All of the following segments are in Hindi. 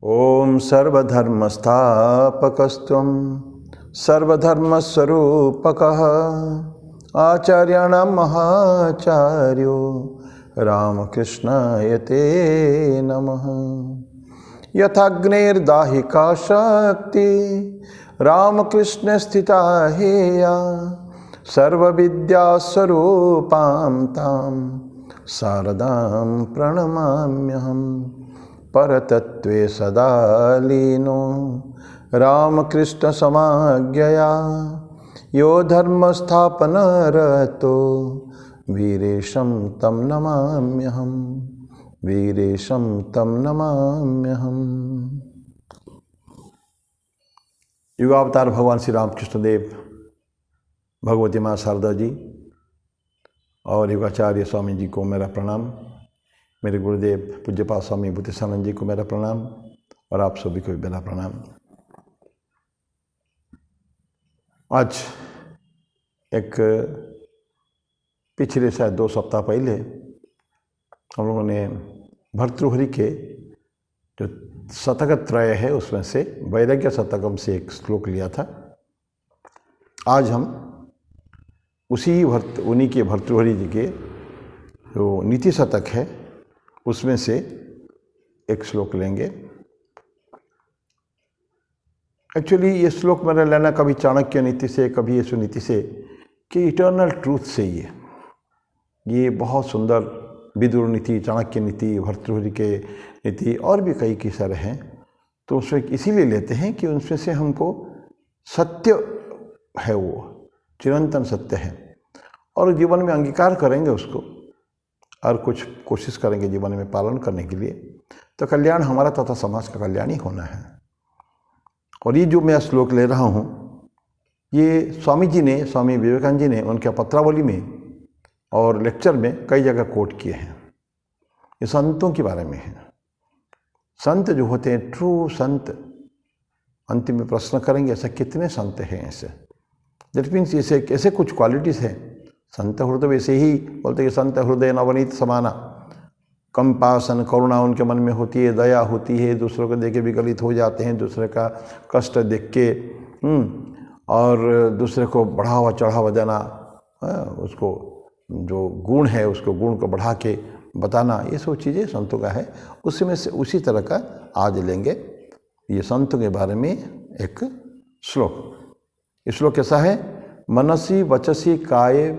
ओम सर्वधर्मस्थापकस्त्वं सर्वधर्मस्वरूपकः आचार्याणां महाचार्यो रामकृष्णाय ते नमः। यथाग्नेर्दाहिका शक्ति रामकृष्ण स्थिता हेया सर्वविद्यास्वरूपां तां शारदां प्रणमाम्यहम्। परतत्वे सदा लीनो रामकृष्ण समाज्ञया यो धर्मस्थापनरतो वीरेशं तं नमाम्यहम्। वीरेशं तं नमाम्यहम्। युगावतार भगवान श्री रामकृष्ण देव, भगवती माँ शारदा जी और युगाचार्य स्वामी जी को मेरा प्रणाम। मेरे गुरुदेव पूज्यपाद स्वामी भूतेशानंद जी को मेरा प्रणाम और आप सभी को भी मेरा प्रणाम। आज एक पिछले शायद 2 सप्ताह पहले हम लोगों ने भर्तृहरि के जो शतकत्रय है उसमें से वैराग्य शतकम से एक श्लोक लिया था। आज हम उन्हीं के भर्तृहरि जी के जो नीति शतक है उसमें से एक श्लोक लेंगे। एक्चुअली ये श्लोक मैंने लेना कभी चाणक्य नीति से, कभी यीशु नीति से, कि इटर्नल ट्रूथ से ये बहुत सुंदर विदुर नीति, चाणक्य नीति, भर्तृहरि के नीति और भी कई सारे हैं। तो उसमें इसीलिए लेते हैं कि उनमें से हमको सत्य है, वो चिरंतन सत्य है और जीवन में अंगीकार करेंगे उसको और कुछ कोशिश करेंगे जीवन में पालन करने के लिए, तो कल्याण हमारा तथा समाज का कल्याण ही होना है। और ये जो मैं श्लोक ले रहा हूँ ये स्वामी विवेकानंद जी ने उनके पत्रावली में और लेक्चर में कई जगह कोट किए हैं। ये संतों के बारे में है। संत जो होते हैं, ट्रू संत, अंतिम में प्रश्न करेंगे ऐसा कितने संत हैं ऐसे। दैट मीन्स ऐसे कुछ क्वालिटीज़ हैं। संत हृदय वैसे ही बोलते कि संत हृदय नवनीत समाना, कंपासन करुणा उनके मन में होती है, दया होती है, दूसरों को देख के विगलित हो जाते हैं, दूसरे का कष्ट देख के और दूसरे को बढ़ावा चढ़ावा देना, उसको जो गुण है उसको गुण को बढ़ा के बताना, ये सब चीज़ें संतों का है। उसमें से उसी तरह का आज लेंगे ये संतों के बारे में एक श्लोक। ये श्लोक कैसा है? मनसी वचसी काये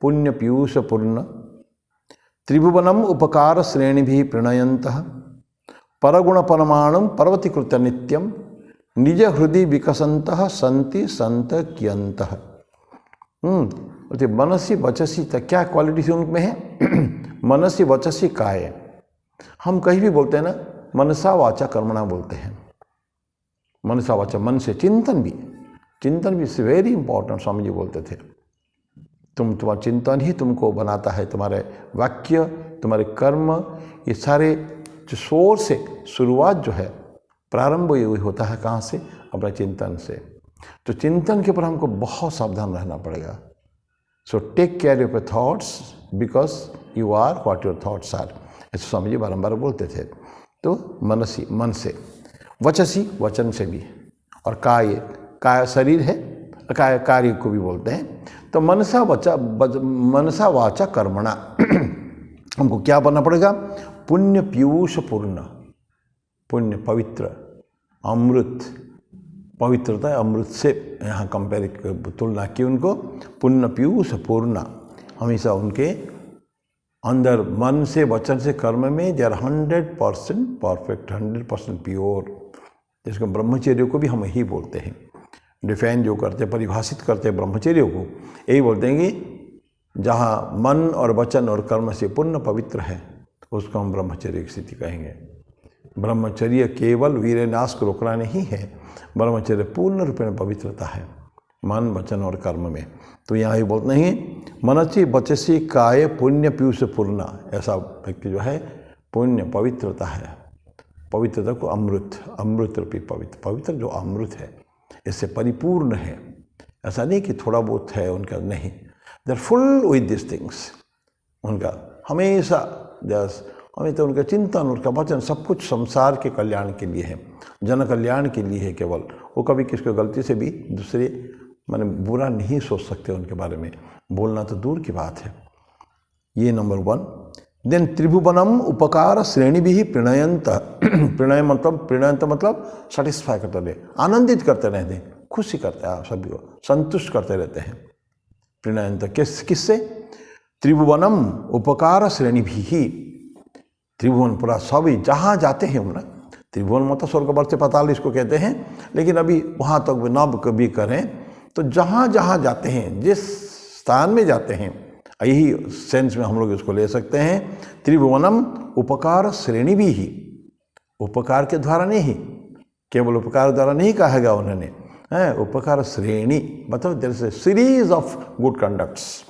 पुण्य पीयूष पूर्ण त्रिभुवनम उपकार श्रेणी भी प्रणयंतः परगुण परमाणु पर्वतीकृत नित्यम निज हृदय विकसंतः संति संत कियंतः। मनसी वचसी तक क्या क्वालिटी उनमें है? मनसी वचसी काय, हम कहीं भी बोलते हैं ना, मनसा वाचा कर्मणा बोलते हैं। मनसा वाचा मन से, चिंतन भी is very important. Swami ji बोलते थे तुम्हारा चिंतन ही तुमको बनाता है, तुम्हारे वाक्य, तुम्हारे कर्म, ये सारे जो सोर्स है, शुरुआत जो है, प्रारंभ ये होता है कहाँ से? अपना चिंतन से। तो चिंतन के ऊपर हमको बहुत सावधान रहना पड़ेगा। So take care of your thoughts because you are what your thoughts are, ऐसे स्वामी जी बारम्बार बोलते थे। तो मनसी, मन से, वचसी, वचन से भी, और काय शरीर है, काय कार्य को भी बोलते हैं। तो मनसा वाचा कर्मणा हमको क्या बनना पड़ेगा? पुण्य पीयूष पूर्ण, पुण्य पवित्र, अमृत, पवित्रता अमृत से यहाँ तुलना की उनको। पुण्य पीयूष पूर्ण, हमेशा उनके अंदर मन से, वचन से, कर्म में दे आर 100% परफेक्ट, 100% प्योर, जिसको ब्रह्मचर्य को भी हम यही बोलते हैं। डिफाइन जो करते, परिभाषित करते ब्रह्मचर्य को, यही बोलते हैं कि जहाँ मन और वचन और कर्म से पूर्ण पवित्र है उसको हम ब्रह्मचर्य की स्थिति कहेंगे। ब्रह्मचर्य केवल वीरनाश को रोकना नहीं है, ब्रह्मचर्य पूर्ण रूप में पवित्रता है मन, वचन और कर्म में। तो यहाँ ही बोलते हैं मनसी वचसी काय पुण्य पीयूष पूर्ण, ऐसा व्यक्ति जो है पुण्य पवित्रता है, पवित्रता को अमृत रूपी पवित्र जो अमृत है, इससे परिपूर्ण है। ऐसा नहीं कि थोड़ा बहुत है उनका, नहीं, they are full with this things. उनका हमेशा हमें तो उनका चिंतन, उनका वचन सब कुछ संसार के कल्याण के लिए है, जन कल्याण के लिए है केवल। वो कभी किसको गलती से भी दूसरे माने बुरा नहीं सोच सकते, उनके बारे में बोलना तो दूर की बात है। ये नंबर 1। देन त्रिभुवनम उपकार श्रेणी भी प्रणयंत प्रणयंत मतलब सेटिस्फाई करते रहे, आनंदित करते रहते हैं, खुशी करते हैं, सभी को संतुष्ट करते रहते हैं। प्रणयंत किससे? त्रिभुवनम उपकार श्रेणी भी ही, त्रिभुवन पूरा सभी जहाँ जाते हैं ना, त्रिभुवन मतलब स्वर्ग वर्ष पाताल इसको कहते हैं, लेकिन अभी वहाँ तक नब कभी करें तो जहाँ जहाँ जाते हैं, जिस स्थान में जाते हैं, यही सेंस में हम लोग इसको ले सकते हैं। त्रिभुवनम उपकार श्रेणी भी ही, उपकार के द्वारा नहीं, केवल उपकार द्वारा नहीं कहा गया उन्होंने, है उपकार श्रेणी मतलब there is a series of good conducts,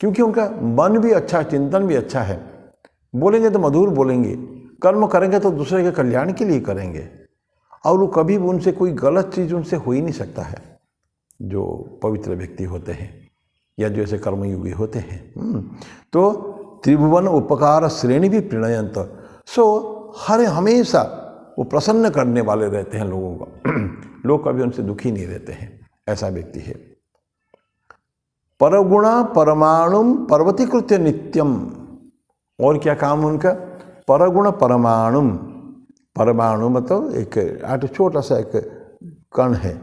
क्योंकि उनका मन भी अच्छा, चिंतन भी अच्छा है। बोलेंगे तो मधुर बोलेंगे, कर्म करेंगे तो दूसरे के कल्याण के लिए करेंगे, और वो कभी भी उनसे कोई गलत चीज़ उनसे हो ही नहीं सकता है, जो पवित्र व्यक्ति होते हैं या जो ऐसे कर्मयोगी होते हैं। तो त्रिभुवन उपकार श्रेणी भी प्रणयंत, सो हर हमेशा वो प्रसन्न करने वाले रहते हैं लोगों को लोग कभी उनसे दुखी नहीं रहते हैं, ऐसा व्यक्ति है। परगुणा परमाणुम पर्वतीकृत्य नित्यम, और क्या काम उनका? परगुण परमाणुम, परमाणु मतलब एक छोटा सा एक कण है,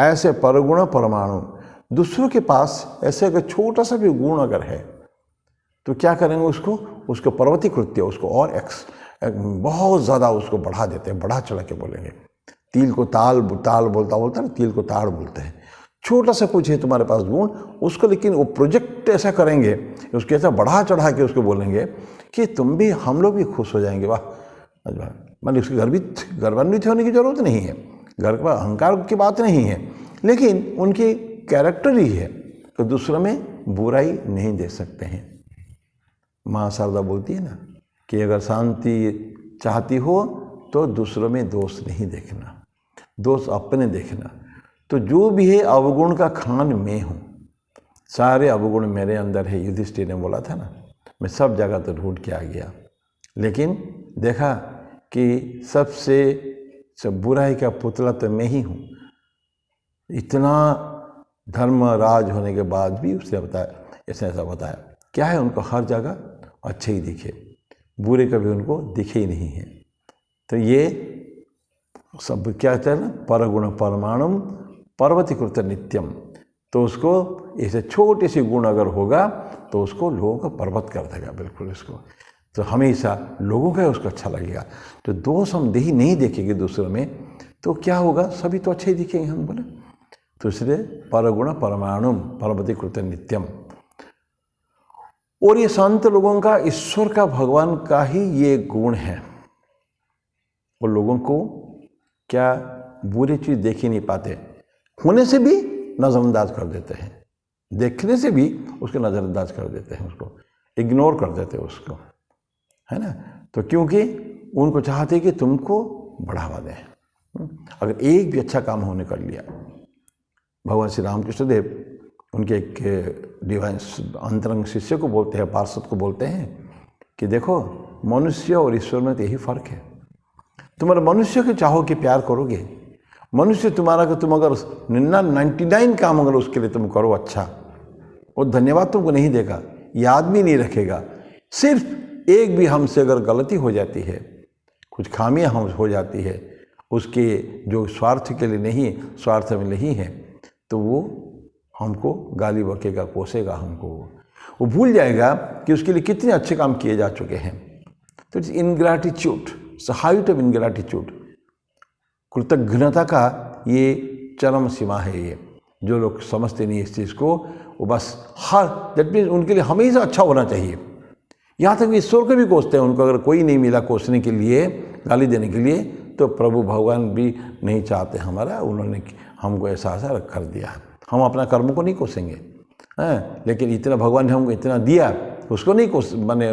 ऐसे परगुण परमाणु, दूसरों के पास ऐसे अगर छोटा सा भी गुण अगर है तो क्या करेंगे उसको पर्वतीकृत्य, उसको और बहुत ज़्यादा उसको बढ़ा देते हैं, बढ़ा चढ़ा के बोलेंगे। तिल को ताल बोलता ना, तिल को ताड़ बोलते हैं। छोटा सा कुछ है तुम्हारे पास गुण, उसको लेकिन वो प्रोजेक्ट ऐसा करेंगे, उसको ऐसा बढ़ा चढ़ा के उसको बोलेंगे कि तुम भी, हम लोग भी खुश हो जाएंगे, वाह। मान उसके गर्वान्वित होने की जरूरत नहीं है, गर्व अहंकार की बात नहीं है, लेकिन उनकी कैरेक्टर ही है कि दूसरों में बुराई नहीं दे सकते हैं। माँ शारदा बोलती है ना कि अगर शांति चाहती हो तो दूसरों में दोष नहीं देखना, दोष अपने देखना। तो जो भी है अवगुण का खान मैं हूँ, सारे अवगुण मेरे अंदर है। युधिष्ठिर ने बोला था ना, मैं सब जगह तो ढूंढ के आ गया, लेकिन देखा कि सबसे बुराई का पुतला तो मैं ही हूँ। इतना धर्मराज होने के बाद भी उसने बताया, ऐसा बताया क्या है, उनको हर जगह अच्छे ही दिखे, बुरे कभी उनको दिखे ही नहीं है। तो ये सब क्या कहते हैं ना, परगुण परमाणुम पर्वतीकृत नित्यम, तो उसको ऐसे छोटे से गुण अगर होगा तो उसको लोगों को पर्वत कर देगा बिल्कुल इसको, तो हमेशा लोगों का उसको अच्छा लगेगा। तो दोष हम नहीं देखेंगे दूसरों में तो क्या होगा, सभी तो अच्छे ही दिखेंगे हम बोले। तो इसलिए परगुण परमाणुम पर्वतीकृत नित्यम। और ये संत लोगों का, ईश्वर का, भगवान का ही ये गुण है। वो लोगों को क्या बुरी चीज़ देख ही नहीं पाते, होने से भी नज़रअंदाज कर देते हैं, देखने से भी उसको नज़रअंदाज कर देते हैं, उसको इग्नोर कर देते हैं उसको, है ना। तो क्योंकि उनको चाहते कि तुमको बढ़ावा दें। अगर एक भी अच्छा काम होने कर लिया, भगवान श्री रामकृष्ण देव उनके एक डिवाइन अंतरंग शिष्य को बोलते हैं, पार्षद को बोलते हैं कि देखो मनुष्य और ईश्वर में तो यही फर्क है। तुम्हारे मनुष्य के चाहो कि प्यार करोगे, मनुष्य तुम्हारा कि तुम अगर 99 काम अगर उसके लिए तुम करो अच्छा, वो धन्यवाद तुमको नहीं देगा, याद भी नहीं रखेगा। सिर्फ एक भी हमसे अगर गलती हो जाती है, कुछ खामियां हम हो जाती है, उसके जो स्वार्थ के लिए नहीं, स्वार्थ में नहीं है, तो वो हमको गाली बकेगा, कोसेगा हमको, वो भूल जाएगा कि उसके लिए कितने अच्छे काम किए जा चुके हैं। तो इट्स इनग्रैटिट्यूड, हाइट ऑफ इनग्रैटिट्यूड, कृतज्ञता का ये चरम सीमा है। ये जो लोग समझते नहीं इस चीज़ को, वो बस दैट मीन्स उनके लिए हमेशा अच्छा होना चाहिए। यहाँ तक ईश्वर को भी कोसते हैं, उनको अगर कोई नहीं मिला कोसने के लिए, गाली देने के लिए, तो प्रभु भगवान भी नहीं चाहते हमारा, उन्होंने हमको ऐसा कर दिया। हम अपना कर्म को नहीं कोसेंगे, हैं, लेकिन इतना भगवान ने हमको इतना दिया, उसको नहीं कोस माने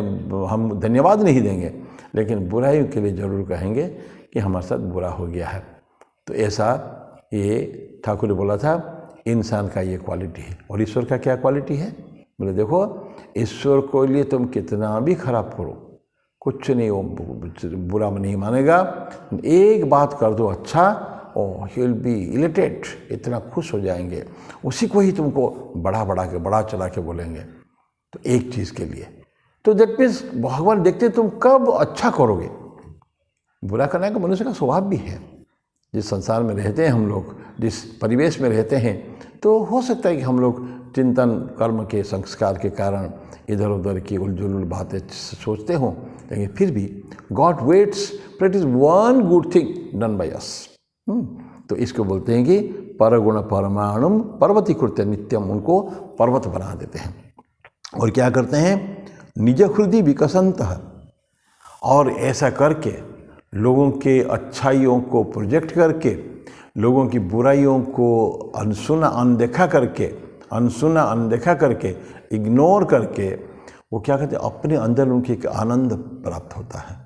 हम धन्यवाद नहीं देंगे, लेकिन बुराई के लिए ज़रूर कहेंगे कि हमारे साथ बुरा हो गया है। तो ऐसा ये ठाकुर ने बोला था, इंसान का ये क्वालिटी है। और ईश्वर का क्या क्वालिटी है? बोले देखो, ईश्वर को लिए तुम कितना भी खराब करो, कुछ नहीं, वो बुरा नहीं मानेगा। एक बात कर दो अच्छा, और ही विल बी इलिटेड, इतना खुश हो जाएंगे, उसी को ही तुमको बढ़ा चढ़ा के बोलेंगे। तो एक चीज़ के लिए, तो दैट मीन्स भगवान देखते तुम कब अच्छा करोगे। बुरा करने का मनुष्य का स्वभाव भी है। जिस संसार में रहते हैं हम लोग, जिस परिवेश में रहते हैं, तो हो सकता है कि हम लोग चिंतन कर्म के संस्कार के कारण इधर उधर की उलझुल बातें सोचते हों, लेकिन फिर भी God waits for it is one good thing done by us. तो इसको बोलते हैं कि परगुण परमाणुम पर्वती कृत्य नित्यम, उनको पर्वत बना देते हैं। और क्या करते हैं, निज हृदय विकसंत, और ऐसा करके लोगों के अच्छाइयों को प्रोजेक्ट करके, लोगों की बुराइयों को अनसुना अनदेखा करके इग्नोर करके वो क्या कहते हैं, अपने अंदर उनके एक आनंद प्राप्त होता है,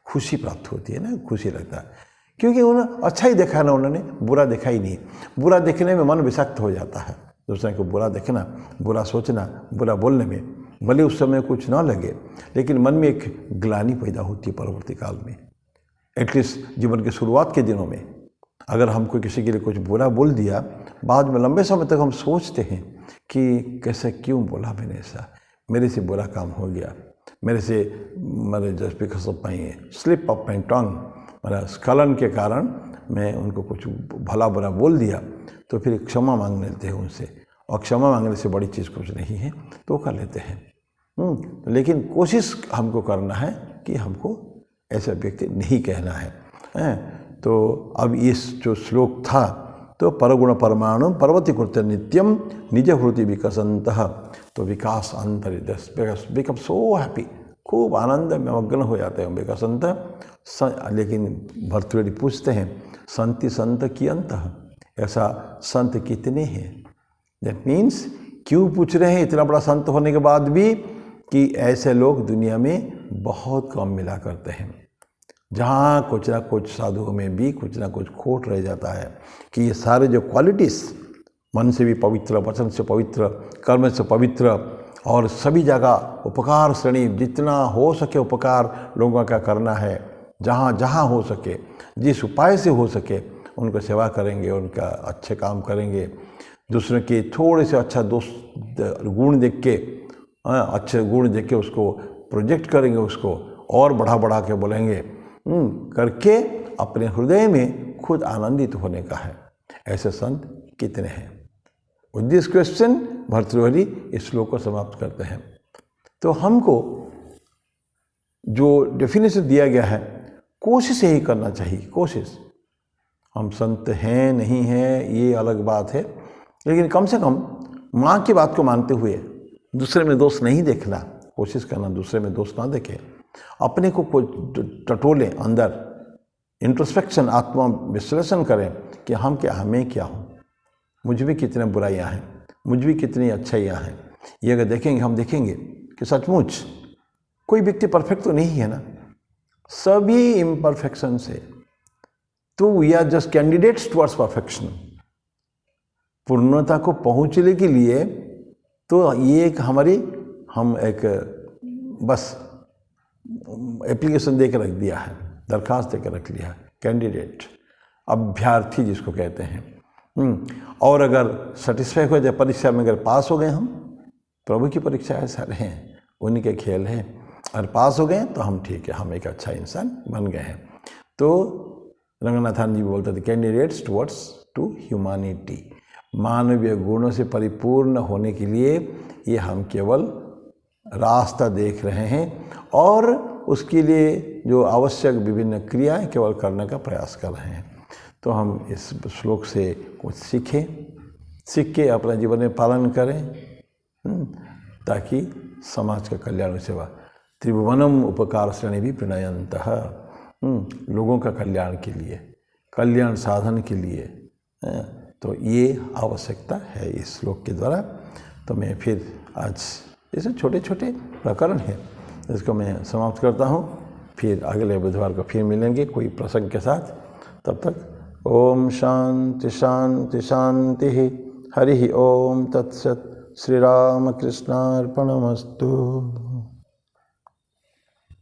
खुशी प्राप्त होती है ना, खुशी लगता है। क्योंकि उन्होंने अच्छा ही देखा ना, उन्होंने बुरा देखा ही नहीं। बुरा देखने में मन विषाक्त हो जाता है, दूसरे को बुरा देखना, बुरा सोचना, बुरा बोलने में भले उस समय कुछ ना लगे, लेकिन मन में एक ग्लानि पैदा होती है परवर्ती काल में। एटलीस्ट जीवन के शुरुआत के दिनों में अगर हमको किसी के लिए कुछ बुरा बोल दिया, बाद में लंबे समय तक हम सोचते हैं कि कैसे क्यों बोला मैंने ऐसा, मेरे से बुरा काम हो गया, मेरे से मेरे just because of my slip of my tongue, मेरा स्खलन के कारण मैं उनको कुछ भला बुरा बोल दिया, तो फिर क्षमा मांग लेते हैं उनसे, और क्षमा मांगने से बड़ी चीज़ कुछ नहीं है, तो कर लेते हैं। लेकिन कोशिश हमको करना है कि हमको ऐसा व्यक्ति नहीं कहना है। तो अब इस जो श्लोक था, तो परगुण परमाणु पर्वती कृत्य नित्यम निज हृदय विकसंत, तो विकास अंतर बिकम सो हैप्पी, खूब आनंद में मग्न हो जाते हैं विकसंत। लेकिन भर्तृहरि पूछते हैं, संति संत की अंत, ऐसा संत कितने हैं? दैट मीन्स क्यों पूछ रहे हैं इतना बड़ा संत होने के बाद भी, कि ऐसे लोग दुनिया में बहुत कम मिला करते हैं। जहाँ कुछ ना कुछ साधुओं में भी कुछ ना कुछ खोट रह जाता है, कि ये सारे जो क्वालिटीज़, मन से भी पवित्र, वचन से पवित्र, कर्म से पवित्र, और सभी जगह उपकार श्रेणी, जितना हो सके उपकार लोगों का करना है, जहाँ जहाँ हो सके, जिस उपाय से हो सके उनको सेवा करेंगे, उनका अच्छे काम करेंगे, दूसरों के थोड़े से अच्छा गुण देख के, अच्छे गुण देख के उसको प्रोजेक्ट करेंगे, उसको और बढ़ा के बोलेंगे, करके अपने हृदय में खुद आनंदित होने का है। ऐसे संत कितने हैं? विद दिस क्वेश्चन भर्तृहरि इस श्लोक को समाप्त करते हैं। तो हमको जो डेफिनेशन दिया गया है, कोशिश यही करना चाहिए। कोशिश, हम संत हैं नहीं हैं ये अलग बात है, लेकिन कम से कम माँ की बात को मानते हुए दूसरे में दोष नहीं देखना, कोशिश करना दूसरे में दोष ना देखें, अपने को टटोलें, अंदर इंट्रोस्पेक्शन, आत्मा विश्लेषण करें कि हमें क्या हूँ, मुझ में कितने बुराइयाँ हैं, मुझ में कितनी अच्छाइयाँ हैं। ये अगर देखेंगे, हम देखेंगे कि सचमुच कोई व्यक्ति परफेक्ट तो नहीं है ना, सभी इम्परफेक्शन से, तो we are just candidates towards perfection. पूर्णता को पहुँचने के लिए तो ये एक हम एक बस एप्लीकेशन दे कर रख दिया है, दरखास्त दे कर रख लिया है, कैंडिडेट, अभ्यर्थी जिसको कहते हैं। और अगर सेटिस्फाई हो जाए परीक्षा में, अगर पास हो गए हम, प्रभु की परीक्षा है सारे हैं, उन्हीं के खेल हैं, और पास हो गए तो हम ठीक है, हम एक अच्छा इंसान बन गए हैं। तो रंगनाथन जी बोलते थे, कैंडिडेट्स टुवर्ड्स टू ह्यूमैनिटी, मानवीय गुणों से परिपूर्ण होने के लिए ये हम केवल रास्ता देख रहे हैं, और उसके लिए जो आवश्यक विभिन्न क्रियाएं केवल करने का प्रयास कर रहे हैं। तो हम इस श्लोक से कुछ सीख के अपना जीवन में पालन करें, ताकि समाज का कल्याण सेवा। त्रिभुवनम उपकार श्रेणी भी प्रणयंतः, लोगों का कल्याण के लिए, कल्याण साधन के लिए, तो ये आवश्यकता है इस श्लोक के द्वारा। तो मैं फिर आज ऐसे छोटे छोटे प्रकरण हैं, इसको मैं समाप्त करता हूँ। फिर अगले बुधवार को फिर मिलेंगे कोई प्रसंग के साथ। तब तक ओम शांति शांति शांति। हरि ओम तत्सत। श्री राम कृष्णार्पणमस्तु।